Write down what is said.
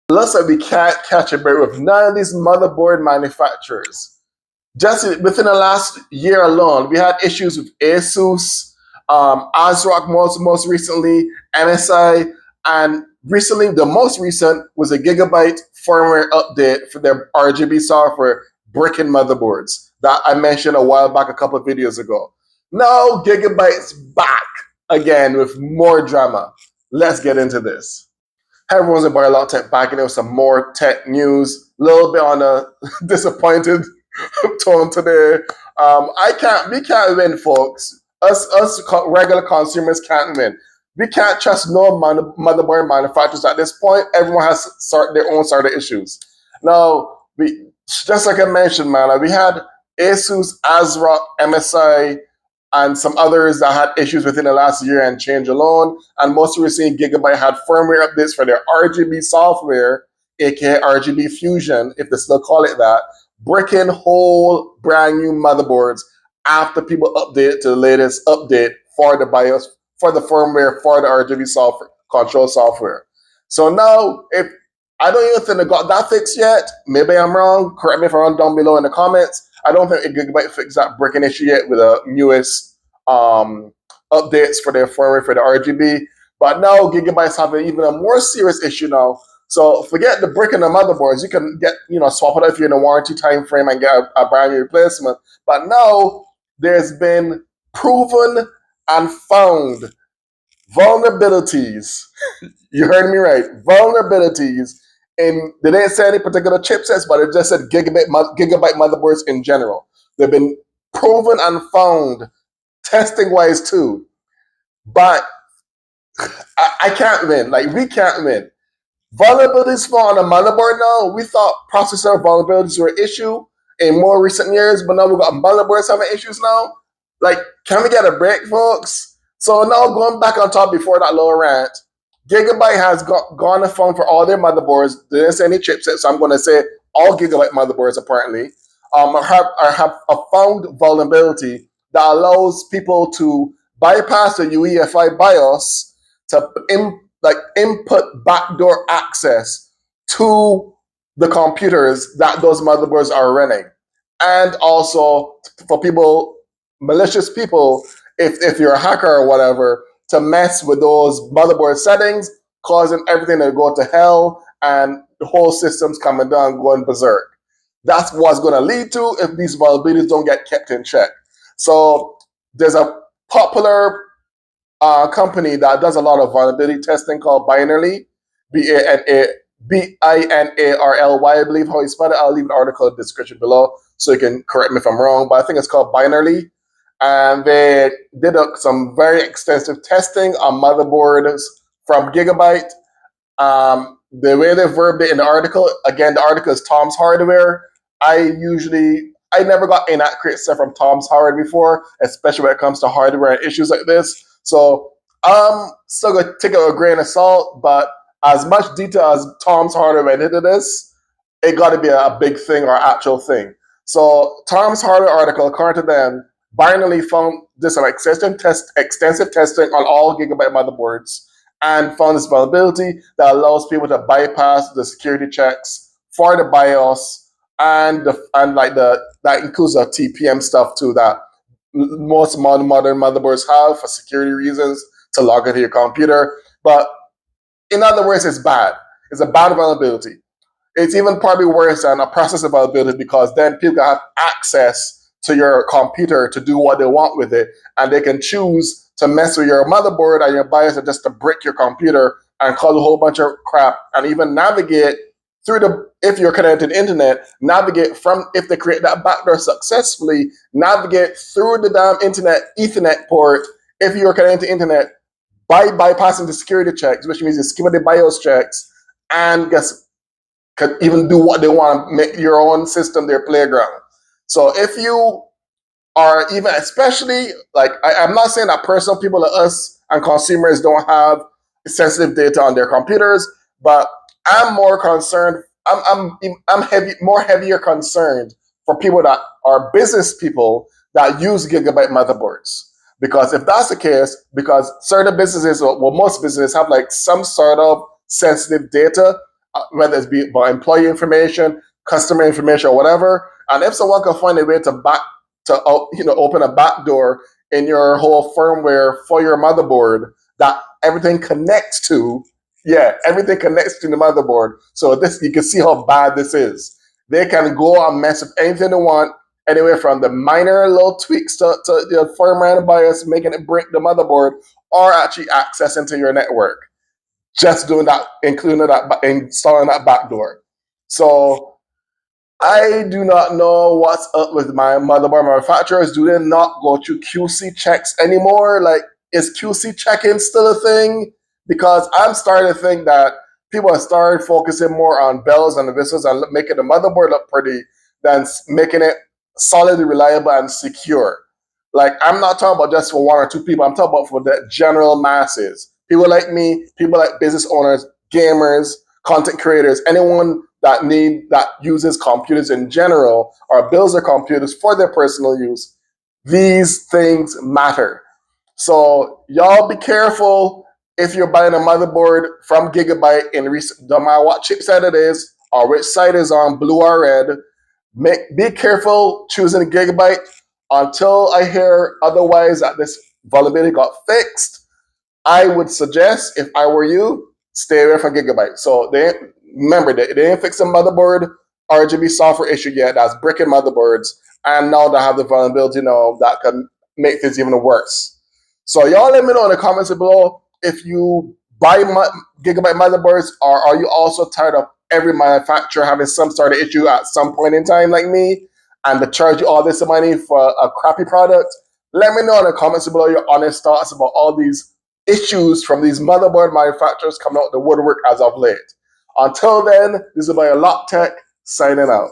Looks like we can't catch a break with none of these motherboard manufacturers. Just within the last year alone, we had issues with Asus, ASRock most recently, MSI, and recently the most recent was a Gigabyte firmware update for their RGB software bricking motherboards that I mentioned a while back, a couple of videos ago. Now Gigabyte's back again with more drama. Let's get into this. Hey everyone's a Biolog Tech back, and there was some more tech news. A little bit on a disappointed tone today. We can't win, folks. Us regular consumers can't win. We can't trust no motherboard manufacturers at this point. Everyone has their own sort of issues. Now, just like I mentioned, man, we had Asus, ASRock, MSI, and some others that had issues within the last year and change alone. And most recently, Gigabyte had firmware updates for their RGB software, aka RGB Fusion, if they still call it that, bricking whole brand new motherboards after people update to the latest update for the BIOS, for the firmware, for the RGB software, control software. So now, if I don't even think they got that fixed yet, maybe I'm wrong, correct me if I'm wrong down below in the comments. I don't think Gigabyte fixed that bricking issue yet with the newest updates for their firmware for the RGB. But now Gigabyte's having even a more serious issue now. So forget the brick and the motherboards. You can get, swap it out if you're in a warranty time frame and get a brand new replacement. But now there's been proven and found vulnerabilities. You heard me right. Vulnerabilities. And they didn't say any particular chipsets, but it just said Gigabyte motherboards in general. They've been proven and found testing-wise too. But I can't win. Like, we can't win. Vulnerabilities on the motherboard now. We thought processor vulnerabilities were an issue in more recent years, but now we've got motherboards having issues now. Like, can we get a break, folks? So now going back on top before that little rant, Gigabyte has gone and found for all their motherboards. They didn't say any chipsets, so I'm going to say all Gigabyte motherboards apparently have a found vulnerability that allows people to bypass the UEFI BIOS to input backdoor access to the computers that those motherboards are running, and also for people, malicious people, if you're a hacker or whatever, to mess with those motherboard settings, causing everything to go to hell and the whole system's coming down, going berserk. That's what's going to lead to if these vulnerabilities don't get kept in check. So there's a popular company that does a lot of vulnerability testing called Binarly, Binarly, I believe how you spell it. I'll leave an article in the description below so you can correct me if I'm wrong, but I think it's called Binarly. And they did some very extensive testing on motherboards from Gigabyte. The way they verbed it in the article, again, the article is Tom's Hardware. I never got inaccurate stuff from Tom's Hardware before, especially when it comes to hardware and issues like this. So I'm still going to take it with a grain of salt, but as much detail as Tom's Hardware went into this, it got to be a big thing or actual thing. So Tom's Hardware article, according to them, Binarly found this extensive testing on all Gigabyte motherboards and found this vulnerability that allows people to bypass the security checks for the BIOS and that includes the TPM stuff too that most modern motherboards have for security reasons to log into your computer. But in other words, it's bad. It's a bad vulnerability. It's even probably worse than a processor vulnerability because then people have access to your computer to do what they want with it, and they can choose to mess with your motherboard and your BIOS and just to brick your computer and cause a whole bunch of crap, and even navigate through if you're connected to the internet, navigate from, if they create that backdoor successfully, navigate through the damn internet Ethernet port if you're connected to the internet by bypassing the security checks, which means you skip the BIOS checks, and could even do what they want, make your own system their playground. So if you are even, especially, like, I'm not saying that personal people like us and consumers don't have sensitive data on their computers, but I'm more concerned, more heavier concerned for people that are business people that use Gigabyte motherboards. Because if that's the case, because certain businesses, well, most businesses have like some sort of sensitive data whether it's be about employee information, customer information, or whatever. And if someone can find a way to open a backdoor in your whole firmware for your motherboard that everything connects to, yeah, everything connects to the motherboard. So this, you can see how bad this is. They can go and mess with anything they want, anywhere from the minor little tweaks to the firmware and BIOS, making it break the motherboard, or actually access into your network. Just doing that, including that, installing that backdoor. So I do not know what's up with my motherboard manufacturers. Do they not go through QC checks anymore? Like, is QC checking still a thing? Because I'm starting to think that people are starting focusing more on bells and whistles and making the motherboard look pretty than making it solidly reliable and secure. Like, I'm not talking about just for one or two people. I'm talking about for the general masses. People like me, people like business owners, gamers, content creators, anyone that uses computers in general or builds their computers for their personal use. These things matter. So y'all be careful if you're buying a motherboard from Gigabyte in recent, no matter what chipset it is or which site is on, blue or red. Be careful choosing a Gigabyte until I hear otherwise that this vulnerability got fixed. I would suggest, if I were you, stay away from Gigabyte. So remember, they didn't fix the motherboard RGB software issue yet. That's bricking motherboards, and now they have the vulnerability now that can make things even worse. So y'all let me know in the comments below if you buy Gigabyte motherboards, or are you also tired of every manufacturer having some sort of issue at some point in time like me, and they charge you all this money for a crappy product? Let me know in the comments below your honest thoughts about all these issues from these motherboard manufacturers coming out the woodwork as of late. Until then, this is by Lock Tech signing out.